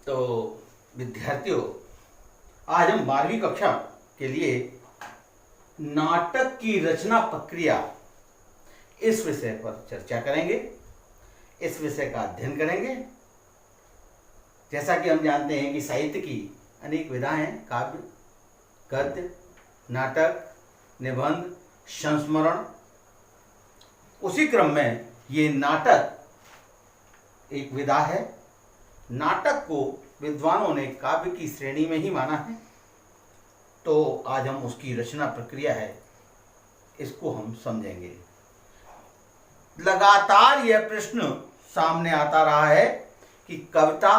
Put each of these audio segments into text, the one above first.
तो विद्यार्थियों, आज हम 12वीं कक्षा के लिए नाटक की रचना प्रक्रिया इस विषय पर चर्चा करेंगे, इस विषय का अध्ययन करेंगे। जैसा कि हम जानते हैं कि साहित्य की अनेक विधाएं हैं, काव्य, गद्य, नाटक, निबंध, संस्मरण। उसी क्रम में ये नाटक एक विधा है। नाटक को विद्वानों ने काव्य की श्रेणी में ही माना है। तो आज हम उसकी रचना प्रक्रिया है, इसको हम समझेंगे। लगातार यह प्रश्न सामने आता रहा है कि कविता,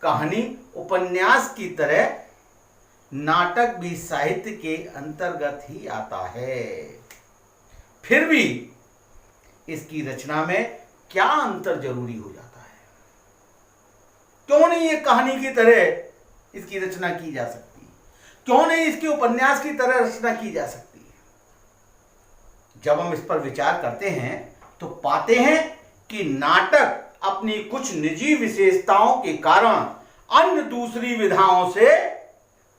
कहानी, उपन्यास की तरह नाटक भी साहित्य के अंतर्गत ही आता है। फिर भी इसकी रचना में क्या अंतर जरूरी हो जाता है? क्यों नहीं ये कहानी की तरह इसकी रचना की जा सकती? क्यों नहीं इसकी उपन्यास की तरह रचना की जा सकती? जब हम इस पर विचार करते हैं तो पाते हैं कि नाटक अपनी कुछ निजी विशेषताओं के कारण अन्य दूसरी विधाओं से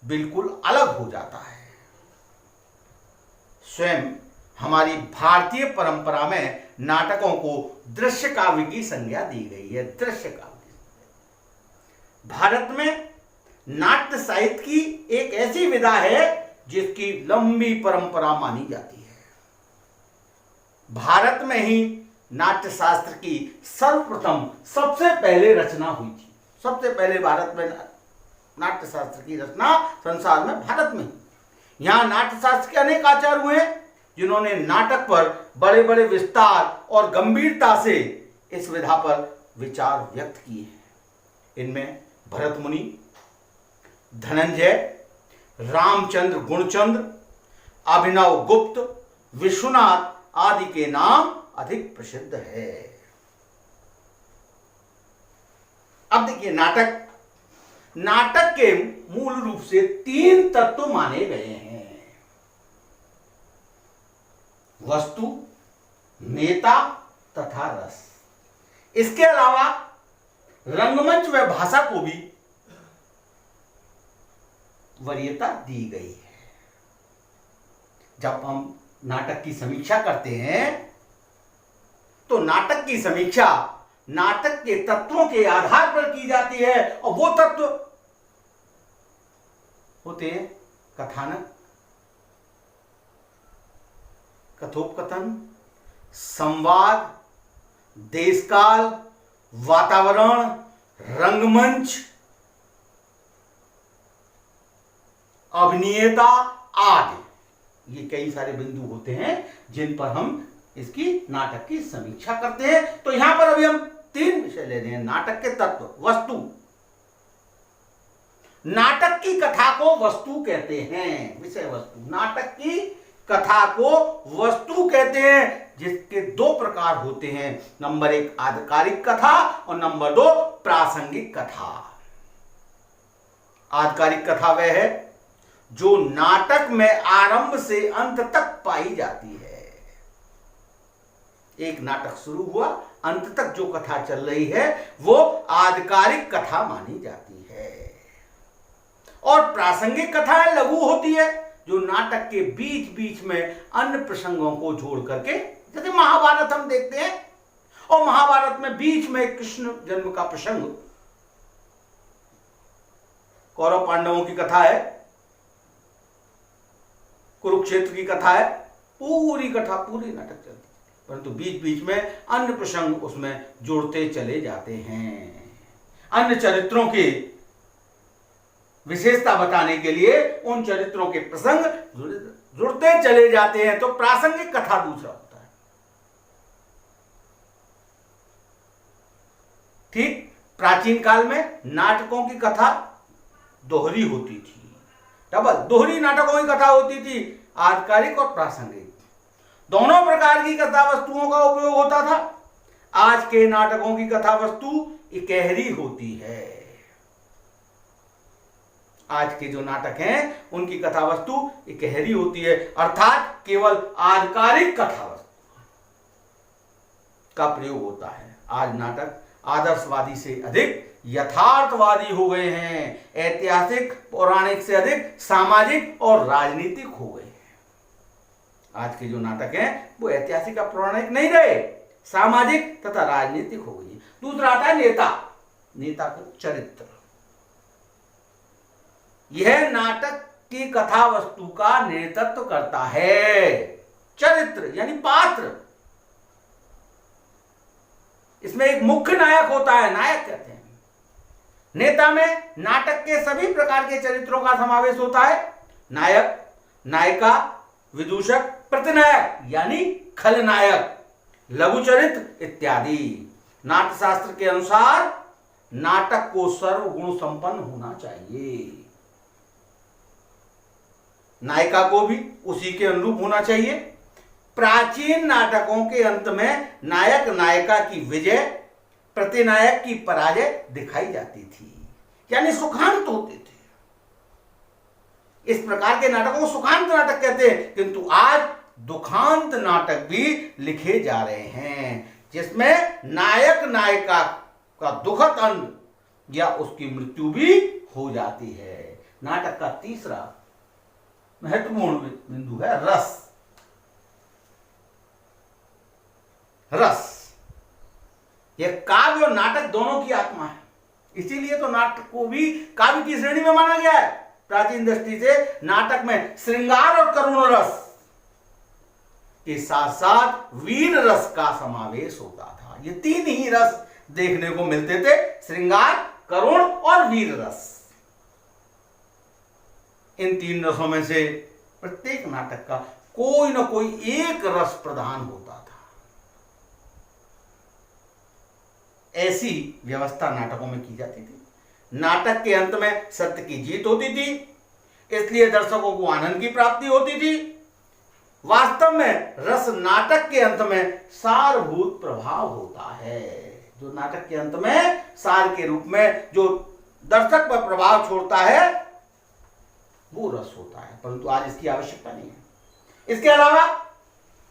बिल्कुल अलग हो जाता है। स्वयं हमारी भारतीय परंपरा में नाटकों को दृश्य काव्य की संज्ञा दी गई है। दृश्य काव्य भारत में नाट्य साहित्य की एक ऐसी विधा है जिसकी लंबी परंपरा मानी जाती है। भारत में ही नाट्य शास्त्र की सर्वप्रथम सबसे पहले रचना हुई थी। सबसे पहले भारत में नाट्य शास्त्र की रचना संसार में भारत में। यहां नाट्य शास्त्र के अनेक आचार्य हुए जिन्होंने नाटक पर बड़े बड़े विस्तार और गंभीरता से इस विधा पर विचार व्यक्त किए हैं। इनमें भरत मुनि, धनंजय, रामचंद्र गुणचंद्र, अभिनव गुप्त, विश्वनाथ आदि के नाम अधिक प्रसिद्ध है। अब देखिए, नाटक के मूल रूप से 3 तत्व माने गए हैं: वस्तु, नेता तथा रस। इसके अलावा रंगमंच व भाषा को भी वरीयता दी गई है। जब हम नाटक की समीक्षा करते हैं तो नाटक की समीक्षा नाटक के तत्वों के आधार पर की जाती है, और वो तत्व होते हैं कथानक, कथोपकथन, संवाद, देशकाल, वातावरण, रंगमंच, अभिनेता आदि। ये कई सारे बिंदु होते हैं जिन पर हम इसकी नाटक की समीक्षा करते हैं। तो यहां पर अभी हम 3 विषय ले रहे हैं। नाटक के तत्व, वस्तु। नाटक की कथा को वस्तु कहते हैं। विषय वस्तु। नाटक की कथा को वस्तु कहते हैं, जिसके 2 प्रकार होते हैं। नंबर 1 आधिकारिक कथा और नंबर 2 प्रासंगिक कथा। आधिकारिक कथा वह है जो नाटक में आरंभ से अंत तक पाई जाती है। एक नाटक शुरू हुआ, अंत तक जो कथा चल रही है वो आधिकारिक कथा मानी जाती है। और प्रासंगिक कथा लघु होती है, जो नाटक के बीच बीच में अन्य प्रसंगों को जोड़ करके, जैसे महाभारत हम देखते हैं, और महाभारत में बीच में कृष्ण जन्म का प्रसंग, कौरव पांडवों की कथा है, कुरुक्षेत्र की कथा है, पूरी कथा, पूरी नाटक चलती है, परंतु बीच बीच में अन्य प्रसंग उसमें जोड़ते चले जाते हैं। अन्य चरित्रों की विशेषता बताने के लिए उन चरित्रों के प्रसंग जुड़ते चले जाते हैं। तो प्रासंगिक कथा दूसरा होता है। ठीक प्राचीन काल में नाटकों की कथा दोहरी होती थी, डबल दोहरी नाटकों की कथा होती थी, आधिकारिक और प्रासंगिक। दोनों प्रकार की कथा वस्तुओं का उपयोग होता था। आज के नाटकों की कथा वस्तु इकहरी होती है। आज के जो नाटक हैं उनकी कथा वस्तु इकहरी होती है, अर्थात केवल आधिकारिक कथा वस्तु का प्रयोग होता है। आज नाटक आदर्शवादी से अधिक यथार्थवादी हो गए हैं, ऐतिहासिक पौराणिक से अधिक सामाजिक और राजनीतिक हो गए हैं। आज के जो नाटक हैं वो ऐतिहासिक और पौराणिक नहीं रहे, सामाजिक तथा राजनीतिक हो गई। दूसरा आता है नेता, नेता का चरित्र। यह नाटक की कथा वस्तु का नेतृत्व करता है। चरित्र यानी पात्र, इसमें एक मुख्य नायक होता है, नायक कहते हैं। नेता में नाटक के सभी प्रकार के चरित्रों का समावेश होता है। नायक, नायिका, विदूषक, प्रतिनायक यानी खलनायक, लघु चरित्र इत्यादि। नाट्यशास्त्र के अनुसार नाटक को सर्वगुण संपन्न होना चाहिए। नायिका को भी उसी के अनुरूप होना चाहिए। प्राचीन नाटकों के अंत में नायक नायिका की विजय, प्रतिनायक की पराजय दिखाई जाती थी, यानी सुखांत होते थे। इस प्रकार के नाटकों को सुखांत नाटक कहते हैं। किंतु आज दुखांत नाटक भी लिखे जा रहे हैं, जिसमें नायक नायिका का दुखद अंत या उसकी मृत्यु भी हो जाती है। नाटक का तीसरा महत्वपूर्ण बिंदु है रस। रस, यह काव्य और नाटक दोनों की आत्मा है, इसीलिए तो नाटक को भी काव्य की श्रेणी में माना गया है। प्राचीन दृष्टि से नाटक में श्रृंगार और करुण रस के साथ साथ वीर रस का समावेश होता था। ये तीन ही रस देखने को मिलते थे, श्रृंगार, करुण और वीर रस। इन तीन रसों में से प्रत्येक नाटक का कोई ना कोई एक रस प्रधान होता था। ऐसी व्यवस्था नाटकों में की जाती थी। नाटक के अंत में सत्य की जीत होती थी, इसलिए दर्शकों को आनंद की प्राप्ति होती थी। वास्तव में रस नाटक के अंत में सारभूत प्रभाव होता है। जो नाटक के अंत में सार के रूप में जो दर्शक पर प्रभाव छोड़ता है वो रस होता है, परंतु आज इसकी आवश्यकता नहीं है। इसके अलावा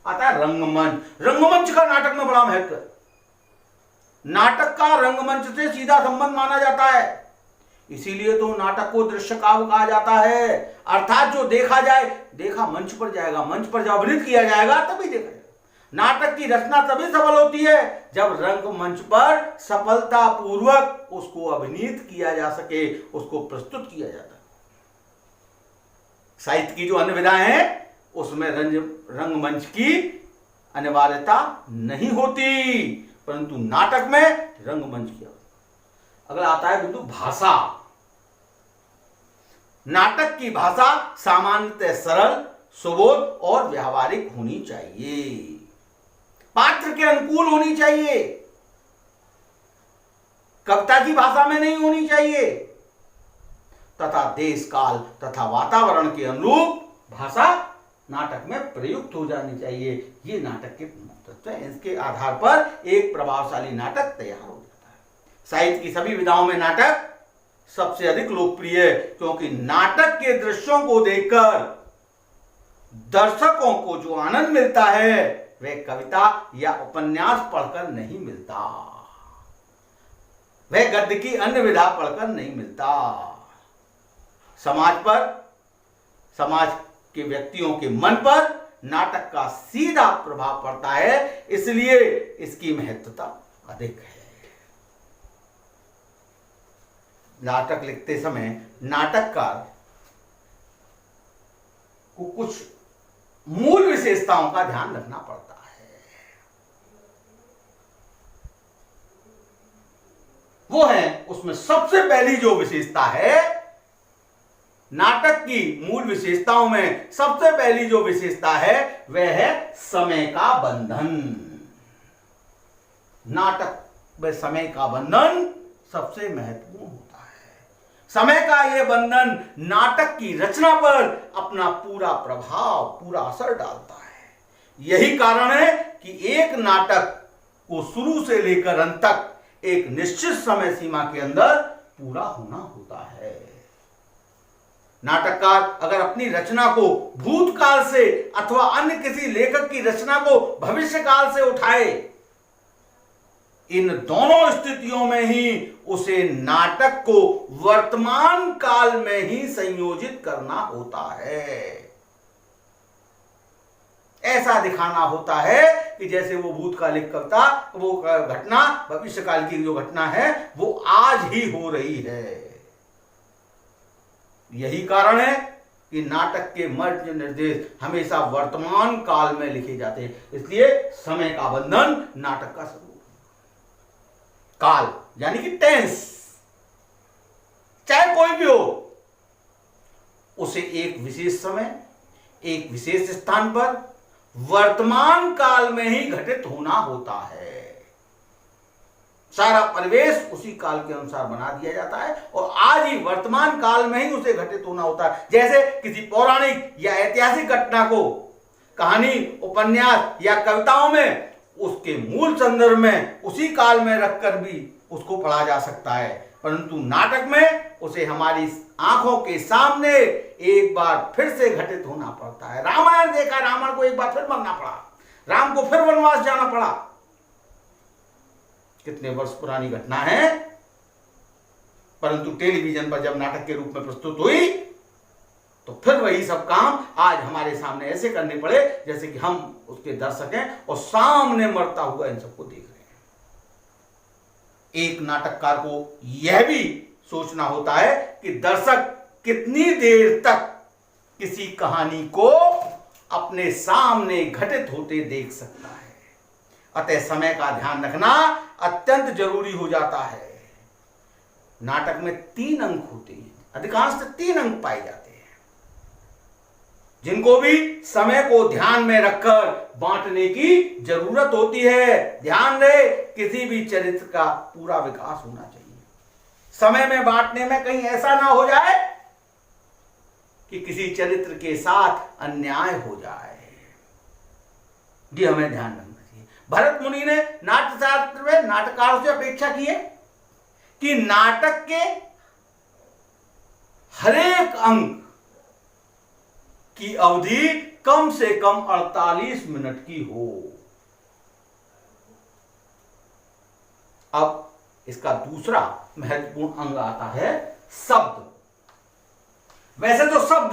आता है रंगमंच। रंगमंच का नाटक में बड़ा महत्व है। नाटक का रंगमंच से सीधा संबंध माना जाता है, इसीलिए तो नाटक को दृश्य काव्य कहा जाता है। अर्थात जो देखा जाए, देखा मंच पर जाएगा, मंच पर जब अभिनय किया जाएगा तभी देखा जाएगा। नाटक की रचना तभी सफल होती है जब रंगमंच पर सफलता पूर्वक उसको अभिनीत किया जा सके, उसको प्रस्तुत किया जाता है। साहित्य की जो अन्य विधाएं हैं उसमें रंगमंच की अनिवार्यता नहीं होती, परंतु नाटक में रंगमंच की। अगला आता है बिंदु भाषा। नाटक की भाषा सामान्यतः सरल, सुबोध और व्यावहारिक होनी चाहिए, पात्र के अनुकूल होनी चाहिए, कविता की भाषा में नहीं होनी चाहिए, तथा देश काल तथा वातावरण के अनुरूप भाषा नाटक में प्रयुक्त हो जानी चाहिए। ये नाटक के तत्व हैं। इसके आधार पर एक प्रभावशाली नाटक तैयार हो जाता है। साहित्य की सभी विधाओं में नाटक सबसे अधिक लोकप्रिय है, क्योंकि नाटक के दृश्यों को देखकर दर्शकों को जो आनंद मिलता है वह कविता या उपन्यास पढ़कर नहीं मिलता, वह गद्य की अन्य विधा पढ़कर नहीं मिलता। समाज पर, समाज के व्यक्तियों के मन पर नाटक का सीधा प्रभाव पड़ता है, इसलिए इसकी महत्वता अधिक है। नाटक लिखते समय नाटककार को कुछ मूल विशेषताओं का ध्यान रखना पड़ता है। वो है, उसमें सबसे पहली जो विशेषता है, नाटक की मूल विशेषताओं में सबसे पहली जो विशेषता है वह है समय का बंधन। नाटक में समय का बंधन सबसे महत्वपूर्ण होता है। समय का यह बंधन नाटक की रचना पर अपना पूरा प्रभाव, पूरा असर डालता है। यही कारण है कि एक नाटक को शुरू से लेकर अंत तक एक निश्चित समय सीमा के अंदर पूरा होना होता है। नाटककार अगर अपनी रचना को भूतकाल से अथवा अन्य किसी लेखक की रचना को भविष्य काल से उठाए इन दोनों स्थितियों में ही उसे नाटक को वर्तमान काल में ही संयोजित करना होता है। ऐसा दिखाना होता है कि जैसे वो भूतकालिक कविता, वो घटना भविष्यकाल की जो घटना है वो आज ही हो रही है। यही कारण है कि नाटक के मर्ज निर्देश हमेशा वर्तमान काल में लिखे जाते हैं। इसलिए समय का बंधन नाटक का स्वरूप। काल यानी कि टेंस, चाहे कोई भी हो, उसे एक विशेष समय, एक विशेष स्थान पर वर्तमान काल में ही घटित होना होता है। सारा परिवेश उसी काल के अनुसार बना दिया जाता है और आज ही वर्तमान काल में ही उसे घटित होना होता है। जैसे किसी पौराणिक या ऐतिहासिक घटना को कहानी, उपन्यास या कविताओं में उसके मूल संदर्भ में उसी काल में रखकर भी उसको पढ़ा जा सकता है, परंतु नाटक में उसे हमारी आंखों के सामने एक बार फिर से घटित होना पड़ता है। रामायण देखा, रावण को एक बार फिर मरना पड़ा, राम को फिर वनवास जाना पड़ा। कितने वर्ष पुरानी घटना है, परंतु टेलीविजन पर जब नाटक के रूप में प्रस्तुत हुई तो फिर वही सब काम आज हमारे सामने ऐसे करने पड़े जैसे कि हम उसके दर्शक हैं और सामने मरता हुआ इन सबको देख रहे हैं। एक नाटककार को यह भी सोचना होता है कि दर्शक कितनी देर तक किसी कहानी को अपने सामने घटित होते देख सकता है। अतः समय का ध्यान रखना अत्यंत जरूरी हो जाता है। नाटक में 3 अंक होते हैं, अधिकांश 3 अंक पाए जाते हैं, जिनको भी समय को ध्यान में रखकर बांटने की जरूरत होती है। ध्यान रहे, किसी भी चरित्र का पूरा विकास होना चाहिए। समय में बांटने में कहीं ऐसा ना हो जाए कि किसी चरित्र के साथ अन्याय हो जाए, ये हमें ध्यान रखना चाहिए। भरत मुनि ने नाट्यशास्त्र में नाटककारों से अपेक्षा की है कि नाटक के हरेक अंक की अवधि कम से कम 48 मिनट की हो। अब इसका दूसरा महत्वपूर्ण अंग आता है शब्द। वैसे तो शब्द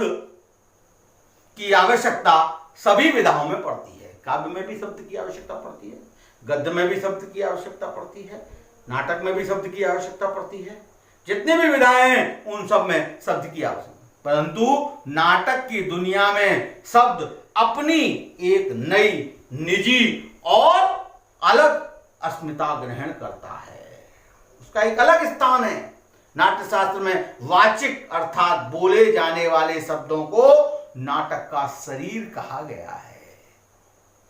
की आवश्यकता सभी विधाओं में पड़ती है। काव्य में भी शब्द की आवश्यकता पड़ती है, गद्य में भी शब्द की आवश्यकता पड़ती है, नाटक में भी शब्द की आवश्यकता पड़ती है। जितनी भी विधाएं हैं उन सब में शब्द की आवश्यकता, परंतु नाटक की दुनिया में शब्द अपनी एक नई, निजी और अलग अस्मिता ग्रहण करता है। उसका एक अलग स्थान है। नाट्यशास्त्र में वाचिक अर्थात बोले जाने वाले शब्दों को नाटक का शरीर कहा गया है।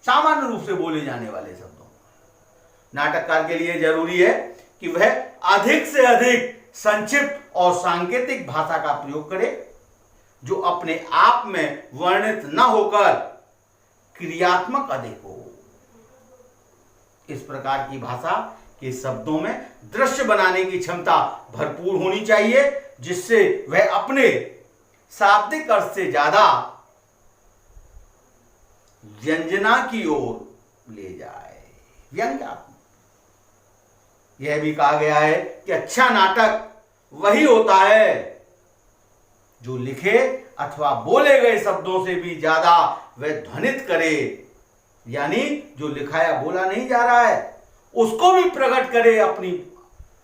सामान्य रूप से बोले जाने वाले शब्दों, नाटककार के लिए जरूरी है कि वह अधिक से अधिक संक्षिप्त और सांकेतिक भाषा का प्रयोग करे, जो अपने आप में वर्णित न होकर क्रियात्मक अधिक हो। इस प्रकार की भाषा के शब्दों में दृश्य बनाने की क्षमता भरपूर होनी चाहिए, जिससे वह अपने शाब्दिक अर्थ से ज्यादा व्यंजना की ओर ले जाए। व्यंग्यात्मक। यह भी कहा गया है कि अच्छा नाटक वही होता है जो लिखे अथवा बोले गए शब्दों से भी ज्यादा वह ध्वनित करे, यानी जो लिखा या बोला नहीं जा रहा है उसको भी प्रकट करे अपनी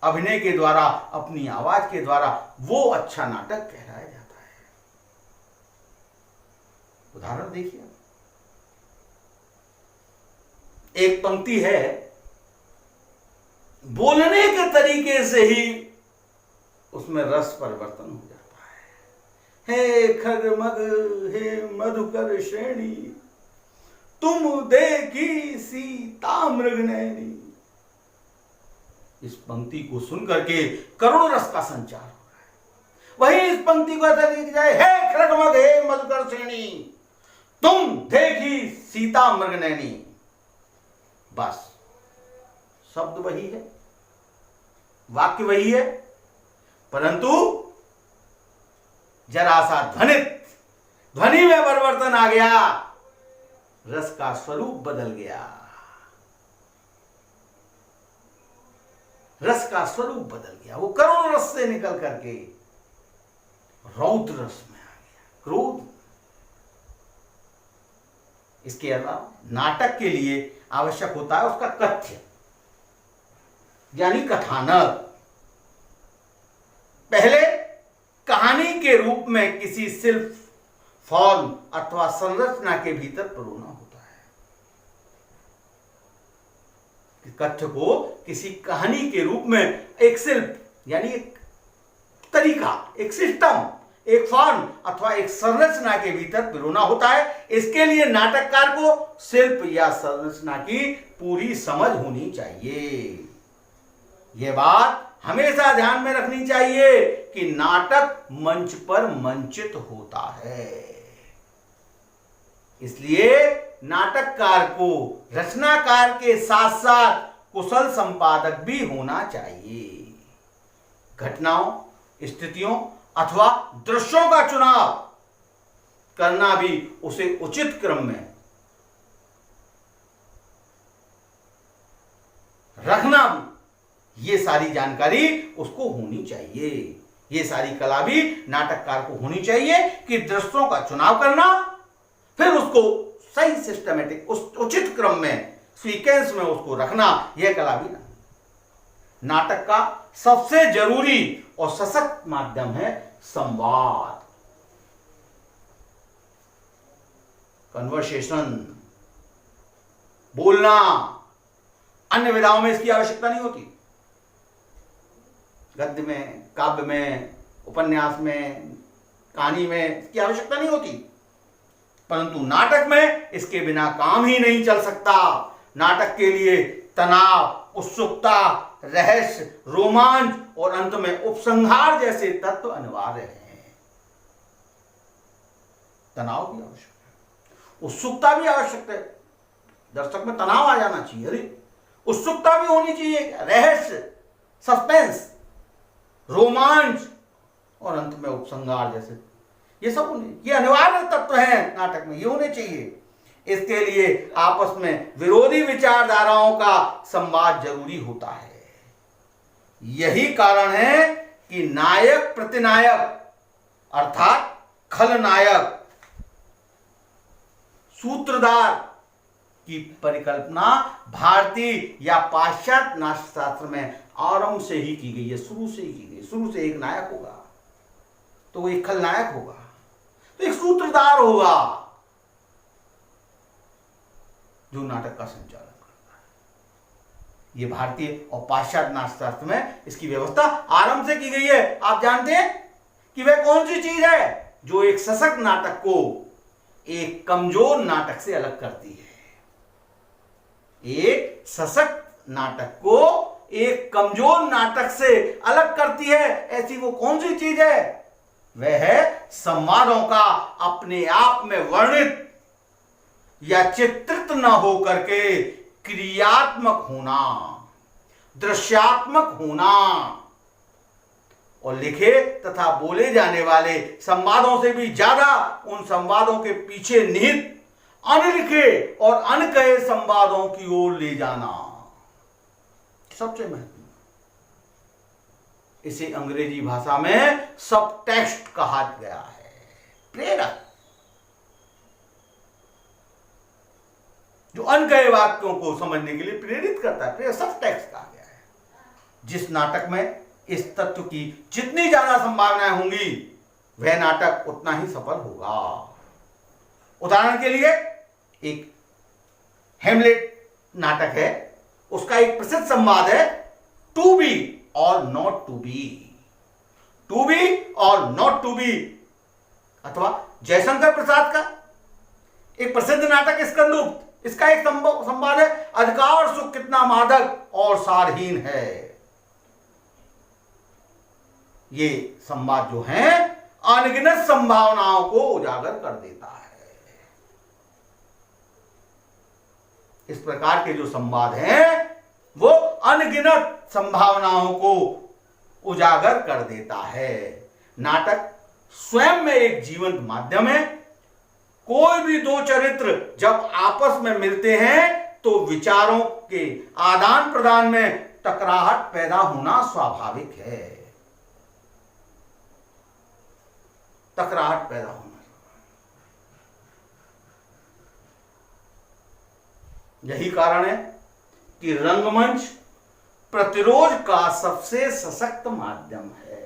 अभिनय के द्वारा, अपनी आवाज के द्वारा। वो अच्छा नाटक कहलाया जाता है। उदाहरण देखिए, एक पंक्ति है, बोलने के तरीके से ही उसमें रस परिवर्तन हो जाता है। हे खगमग हे मधुकर श्रेणी, तुम देखी सीता मृगनयनी। इस पंक्ति को सुन करके करोड़ रस का संचार हो रहा है। वही इस पंक्ति को ऐसा लिख जाए, हे खगमग हे मधुकर श्रेणी, तुम देखी सीता मृगनयनी। बस शब्द वही है, वाक्य वही है, परंतु जरा सा ध्वनि में परिवर्तन आ गया, रस का स्वरूप बदल गया। रस का स्वरूप बदल गया, वो करुण रस से निकल करके रौद्र रस में आ गया, क्रोध। इसके अलावा नाटक के लिए आवश्यक होता है उसका कथ्य, यानी कथानक। पहले कहानी के रूप में किसी शिल्प, फॉर्म अथवा संरचना के भीतर परोना होता है। कथ्य को किसी कहानी के रूप में एक शिल्प यानी एक तरीका, एक सिस्टम, एक फॉर्म अथवा एक संरचना के भीतर पिरोना होता है। इसके लिए नाटककार को शिल्प या संरचना की पूरी समझ होनी चाहिए। यह बात हमेशा ध्यान में रखनी चाहिए कि नाटक मंच पर मंचित होता है, इसलिए नाटककार को रचनाकार के साथ साथ कुशल संपादक भी होना चाहिए। घटनाओं, स्थितियों अथवा दृश्यों का चुनाव करना भी उसे उचित क्रम में रखना भी, ये सारी जानकारी उसको होनी चाहिए। ये सारी कला भी नाटककार को होनी चाहिए कि दृश्यों का चुनाव करना, फिर उसको सही सिस्टमेटिक, उस उचित क्रम में, सीक्वेंस में उसको रखना, यह कला भी नाटक का सबसे जरूरी और सशक्त माध्यम है संवाद, कन्वर्सेशन, बोलना। अन्य विधाओं में इसकी आवश्यकता नहीं होती। गद्य में, काव्य में, उपन्यास में, कहानी में इसकी आवश्यकता नहीं होती, परंतु नाटक में इसके बिना काम ही नहीं चल सकता। नाटक के लिए तनाव, उत्सुकता, रहस्य, रोमांच और अंत में उपसंहार जैसे तत्व अनिवार्य हैं। तनाव भी आवश्यक है, उत्सुकता भी आवश्यक है। दर्शक में तनाव आ जाना चाहिए, अरे उत्सुकता भी होनी चाहिए, रहस्य, सस्पेंस, रोमांच और अंत में उपसंहार जैसे, ये सब होने, ये अनिवार्य तत्व हैं नाटक में, ये होने चाहिए। इसके लिए आपस में विरोधी विचारधाराओं का संवाद जरूरी होता है। यही कारण है कि नायक प्रतिनायक अर्थात खलनायक सूत्रधार की परिकल्पना भारतीय या पाश्चात्य नाट्यशास्त्र में आरंभ से ही की गई है, शुरू से ही की गई। शुरू से एक नायक होगा तो वो एक खलनायक होगा, तो एक सूत्रधार होगा जो नाटक का संचालन करता है। ये भारतीय और पाश्चात्य नाट्यशास्त्र में इसकी व्यवस्था आरंभ से की गई है। आप जानते हैं कि वह कौन सी चीज है जो एक सशक्त नाटक को एक कमजोर नाटक से अलग करती है। एक सशक्त नाटक को एक कमजोर नाटक से अलग करती है, ऐसी वो कौन सी चीज है? वह है संवादों का अपने आप में वर्णित या चित्रित न हो करके क्रियात्मक होना, दृश्यात्मक होना और लिखे तथा बोले जाने वाले संवादों से भी ज्यादा उन संवादों के पीछे निहित अनलिखे और अनकहे संवादों की ओर ले जाना सबसे महत्वपूर्ण। इसे अंग्रेजी भाषा में सब टेक्स्ट कहा गया है, प्रेरक, जो अनकहे वाक्यों को समझने के लिए प्रेरित करता है, सब टेक्स्ट कहा गया है। जिस नाटक में इस तत्व की जितनी ज्यादा संभावनाएं होंगी वह नाटक उतना ही सफल होगा। उदाहरण के लिए एक हेमलेट नाटक है, उसका एक प्रसिद्ध संवाद है to be or not to be, to be or not to be, अथवा जयशंकर प्रसाद का एक प्रसिद्ध नाटक स्कंदगुप्त, इसका एक संवाद है अधिकार सुख कितना मादक और सारहीन है। ये संवाद जो है अनगिनत संभावनाओं को उजागर कर देता है। इस प्रकार के जो संवाद हैं वो अनगिनत संभावनाओं को उजागर कर देता है। नाटक स्वयं में एक जीवंत माध्यम है। कोई भी दो चरित्र जब आपस में मिलते हैं तो विचारों के आदान प्रदान में टकराहट पैदा होना स्वाभाविक है। टकराहट पैदा होना, यही कारण है कि रंगमंच प्रतिरोध का सबसे सशक्त माध्यम है।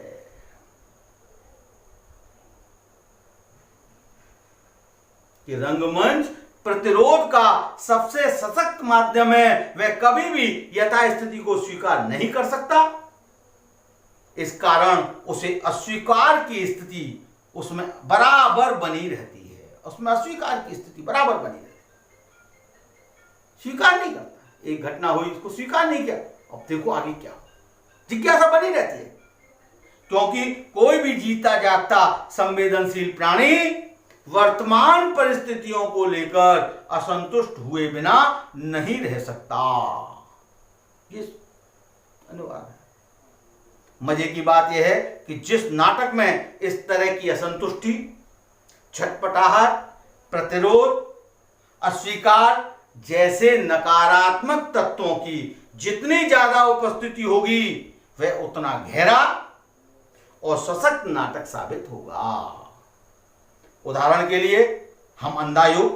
कि रंगमंच प्रतिरोध का सबसे सशक्त माध्यम है। वह कभी भी यथास्थिति को स्वीकार नहीं कर सकता। इस कारण उसे अस्वीकार की स्थिति उसमें बराबर बनी रहती है। उसमें अस्वीकार की स्थिति बराबर बनी रहती है, स्वीकार नहीं करता। एक घटना हुई, उसको स्वीकार नहीं किया, अब देखो आगे क्या, जिज्ञासा बनी रहती है। क्योंकि कोई भी जीता जागता संवेदनशील प्राणी वर्तमान परिस्थितियों को लेकर असंतुष्ट हुए बिना नहीं रह सकता। ये अनुवाद है। मजे की बात यह है कि जिस नाटक में इस तरह की असंतुष्टि, छटपटाहट, प्रतिरोध, अस्वीकार जैसे नकारात्मक तत्वों की जितनी ज्यादा उपस्थिति होगी, वह उतना गहरा और सशक्त नाटक साबित होगा। उदाहरण के लिए हम अंधा युग,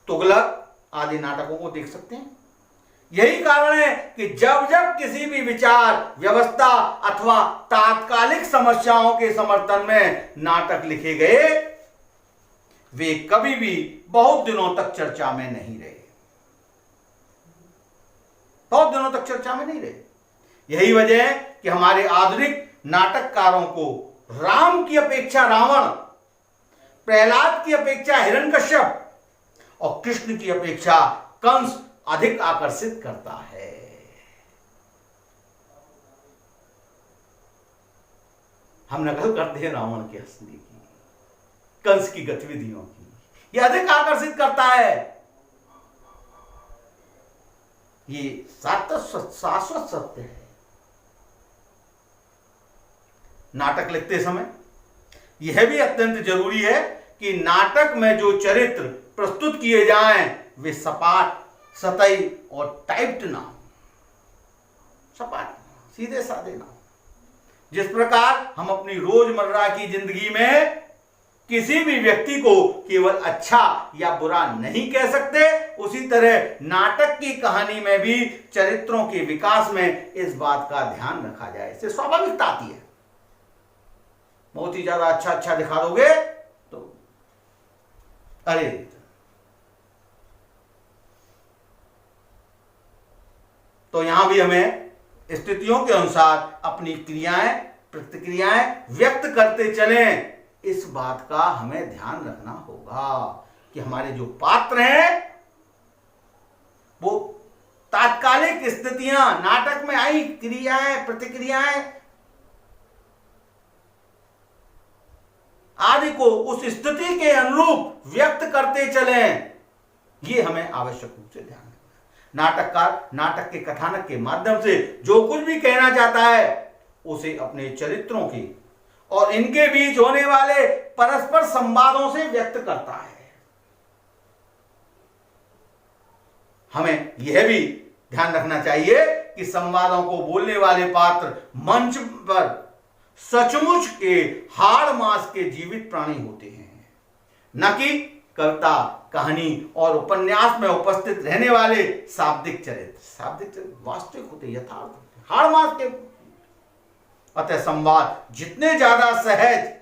तुगलक आदि नाटकों को देख सकते हैं। यही कारण है कि जब जब किसी भी विचार, व्यवस्था अथवा तात्कालिक समस्याओं के समर्थन में नाटक लिखे गए, वे कभी भी बहुत दिनों तक चर्चा में नहीं रहे। बहुत दिनों तक चर्चा में नहीं रहे। यही वजह है कि हमारे आधुनिक नाटककारों को राम की अपेक्षा रावण, प्रहलाद की अपेक्षा हिरण्यकश्यप और कृष्ण की अपेक्षा कंस अधिक आकर्षित करता है। हम नकल करते हैं रावण के हंसने की, कंस की गतिविधियों की। यह अधिक आकर्षित करता है। ये शाश्वत सत्य है। नाटक लिखते समय यह भी अत्यंत जरूरी है कि नाटक में जो चरित्र प्रस्तुत किए जाएं, वे सपाट, सतही और टाइप्ड ना हो। सपाट, सीधे साधे ना हो। जिस प्रकार हम अपनी रोजमर्रा की जिंदगी में किसी भी व्यक्ति को केवल अच्छा या बुरा नहीं कह सकते, उसी तरह नाटक की कहानी में भी चरित्रों के विकास में इस बात का ध्यान रखा जाए। इससे स्वाभाविकता आती है। बहुत ही ज्यादा अच्छा दिखा दोगे तो अरे, तो यहां भी हमें स्थितियों के अनुसार अपनी क्रियाएं, प्रतिक्रियाएं व्यक्त करते चलें। इस बात का हमें ध्यान रखना होगा कि हमारे जो पात्र हैं वो तात्कालिक स्थितियां, नाटक में आई क्रियाएं, प्रतिक्रियाएं आदि को उस स्थिति के अनुरूप व्यक्त करते चलें। ये हमें आवश्यक रूप से ध्यान रखना। नाटककार नाटक के कथानक के माध्यम से जो कुछ भी कहना चाहता है, उसे अपने चरित्रों के और इनके बीच होने वाले परस्पर संवादों से व्यक्त करता है। हमें यह भी ध्यान रखना चाहिए कि संवादों को बोलने वाले पात्र मंच पर सचमुच के हाड़ मांस के जीवित प्राणी होते हैं, न कि कविता, कहानी और उपन्यास में उपस्थित रहने वाले शाब्दिक चरित्र। शाब्दिक चरित्र वास्तविक होते, यथार्थ होते, हाड़ मांस के। अतः संवाद जितने ज्यादा सहज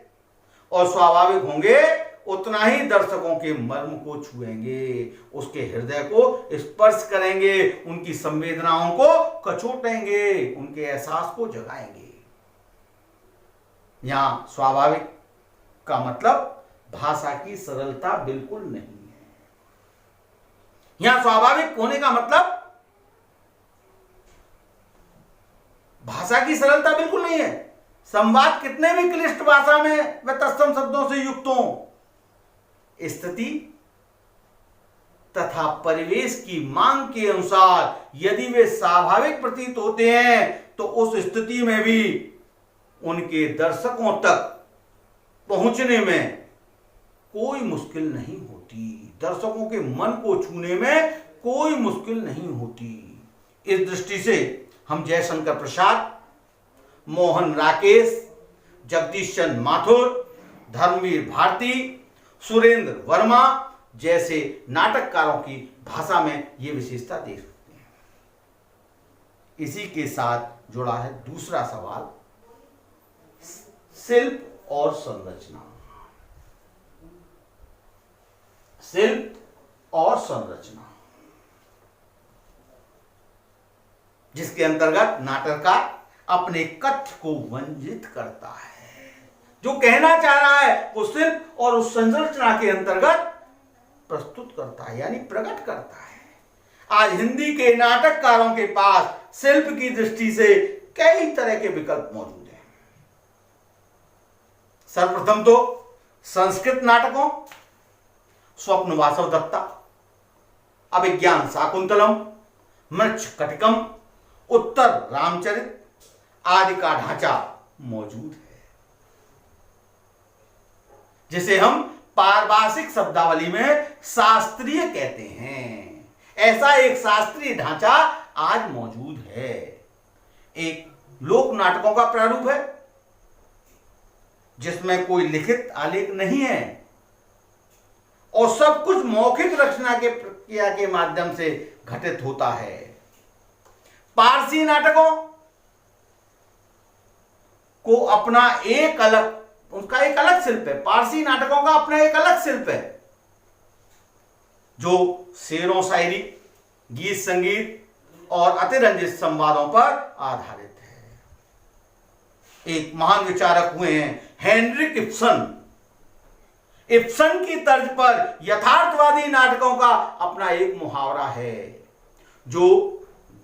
और स्वाभाविक होंगे, उतना ही दर्शकों के मर्म को छुएंगे, उसके हृदय को स्पर्श करेंगे, उनकी संवेदनाओं को कचोटेंगे, उनके एहसास को जगाएंगे। यहां स्वाभाविक का मतलब भाषा की सरलता बिल्कुल नहीं है। यहां स्वाभाविक होने का मतलब भाषा की सरलता बिल्कुल नहीं है। संवाद कितने भी क्लिष्ट भाषा में व तत्सम शब्दों से युक्त हो, स्थिति तथा परिवेश की मांग के अनुसार यदि वे स्वाभाविक प्रतीत होते हैं, तो उस स्थिति में भी उनके दर्शकों तक पहुंचने में कोई मुश्किल नहीं होती। दर्शकों के मन को छूने में कोई मुश्किल नहीं होती। इस दृष्टि से हम जयशंकर प्रसाद, मोहन राकेश, जगदीश चंद्र माथुर, धर्मवीर भारती, सुरेंद्र वर्मा जैसे नाटककारों की भाषा में ये विशेषता देख सकते हैं। इसी के साथ जुड़ा है दूसरा सवाल, शिल्प और संरचना। शिल्प और संरचना, जिसके अंतर्गत नाटककार अपने कथ्य को वंजित करता है। जो कहना चाह रहा है वो शिल्प और उस संरचना के अंतर्गत प्रस्तुत करता है, यानी प्रकट करता है। आज हिंदी के नाटककारों के पास शिल्प की दृष्टि से कई तरह के विकल्प मौजूद हैं। सर्वप्रथम तो संस्कृत नाटकों, स्वप्न वासव दत्ता, अभिज्ञान शाकुंतलम, मृच्छकटिकम, उत्तर रामचरित आदि का ढांचा मौजूद है, जिसे हम पारभाषिक शब्दावली में शास्त्रीय कहते हैं। ऐसा एक शास्त्रीय ढांचा आज मौजूद है। एक लोक नाटकों का प्रारूप है जिसमें कोई लिखित आलेख नहीं है और सब कुछ मौखिक रचना के प्रक्रिया के माध्यम से घटित होता है। पारसी नाटकों को अपना एक अलग, उनका एक अलग शिल्प है। पारसी नाटकों का अपना एक अलग शिल्प है जो शेरों शायरी, गीत संगीत और अतिरंजित संवादों पर आधारित है। एक महान विचारक हुए हैं हेनरिक इब्सन। इब्सन की तर्ज पर यथार्थवादी नाटकों का अपना एक मुहावरा है जो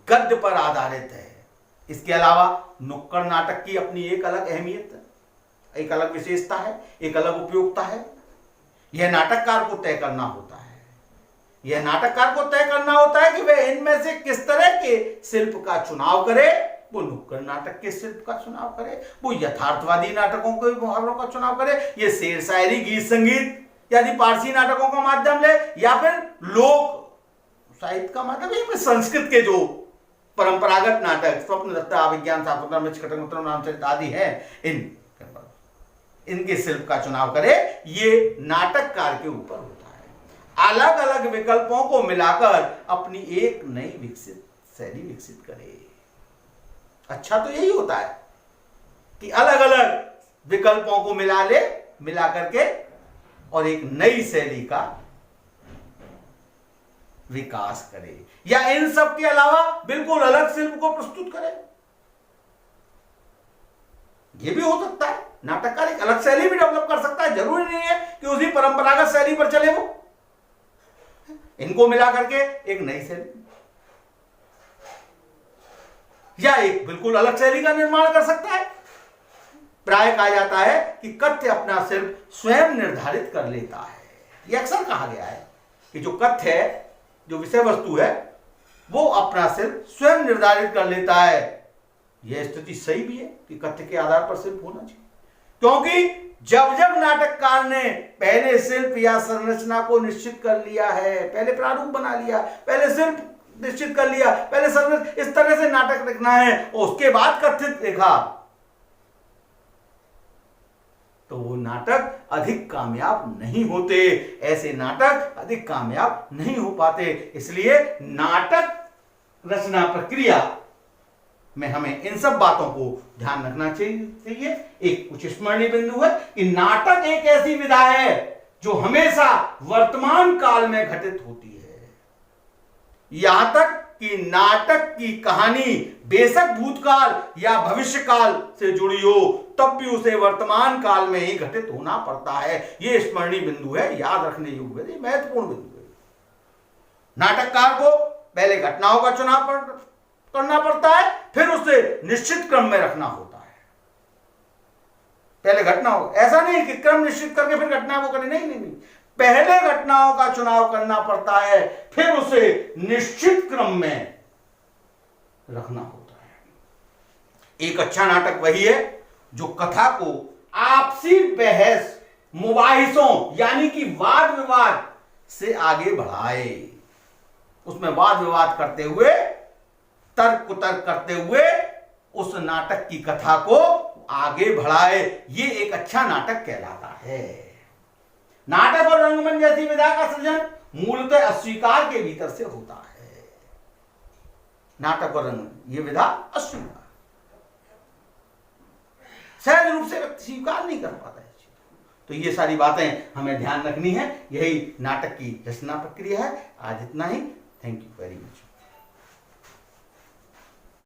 गद्य पर आधारित है। इसके अलावा नुक्कड़ नाटक की अपनी एक अलग अहमियत है, एक अलग विशेषता है, एक अलग उपयोगिता है। यह नाटककार को तय करना होता है, यह नाटककार को तय करना होता है कि वह इनमें से किस तरह के शिल्प का चुनाव करे। वो नुक्कड़ नाटक के शिल्प का चुनाव करे, वो यथार्थवादी नाटकों के मुहावरों का चुनाव करे, ये शेर शायरी, गीत संगीत यदि पारसी नाटकों का माध्यम ले, या फिर लोक साहित्य का माध्यम, या फिर संस्कृत के जो परंपरागत नाटक स्वप्न दत्ता, अभिज्ञान शाकुंतलम, मृच्छकटिकम, उत्तर रामचरित आदि है, इनके शिल्प का चुनाव करे। ये नाटककार के ऊपर होता है। अलग अलग विकल्पों को मिलाकर अपनी एक नई विकसित शैली विकसित करे। अच्छा तो यही होता है कि अलग अलग विकल्पों को मिला करके और एक नई शैली का विकास करे, या इन सब के अलावा बिल्कुल अलग शिल्प को प्रस्तुत करे। यह भी हो सकता है। नाटककार एक अलग शैली भी डेवलप कर सकता है। जरूरी नहीं है कि उसी परंपरागत शैली पर चले वो। इनको मिला करके एक नई शैली या एक बिल्कुल अलग शैली का निर्माण कर सकता है। प्राय कहा जाता है कि कथ्य अपना शिल्प स्वयं निर्धारित कर लेता है। यह अक्सर कहा गया है कि जो कथ्य है, जो विषय वस्तु है, वो अपना शिल्प स्वयं निर्धारित कर लेता है। यह स्थिति सही भी है कि कथ्य के आधार पर शिल्प होना चाहिए, क्योंकि जब जब नाटककार ने पहले शिल्प या संरचना को निश्चित कर लिया है, पहले प्रारूप बना लिया, पहले शिल्प निश्चित कर लिया, पहले संरचना, इस तरह से नाटक लिखना है और उसके बाद कथित लिखा, तो वो नाटक अधिक कामयाब नहीं होते। ऐसे नाटक अधिक कामयाब नहीं हो पाते। इसलिए नाटक रचना प्रक्रिया में हमें इन सब बातों को ध्यान रखना चाहिए। एक कुछ स्मरणीय बिंदु है कि नाटक एक ऐसी विधा है जो हमेशा वर्तमान काल में घटित होती है। यहां तक कि नाटक की कहानी बेशक भूतकाल या भविष्य काल से जुड़ी हो, तब भी उसे वर्तमान काल में ही घटित होना पड़ता है। यह स्मरणीय बिंदु है, याद रखने योग्य है, महत्वपूर्ण बिंदु है। नाटककार को पहले घटनाओं का चुनाव करना पड़ता है, फिर उसे निश्चित क्रम में रखना होता है। पहले घटनाओं, ऐसा नहीं कि क्रम निश्चित करके फिर घटना को करें, नहीं। पहले घटनाओं का चुनाव करना पड़ता है, फिर उसे निश्चित क्रम में रखना होता है। एक अच्छा नाटक वही है जो कथा को आपसी बहस, मुबाहिसों यानी कि वाद विवाद से आगे बढ़ाए, उसमें वाद विवाद करते हुए तर्क कुतर्क करते हुए उस नाटक की कथा को आगे बढ़ाए, ये एक अच्छा नाटक कहलाता है। नाटक और रंगमंच जैसी विधा का सृजन मूलतः अस्वीकार के भीतर से होता है। नाटक और रंगमंच ये विधा अस्वीकार, सहज रूप से व्यक्ति स्वीकार नहीं कर पाता है। तो ये सारी बातें हमें ध्यान रखनी है। यही नाटक की रचना प्रक्रिया है। आज इतना ही। Thank you very much.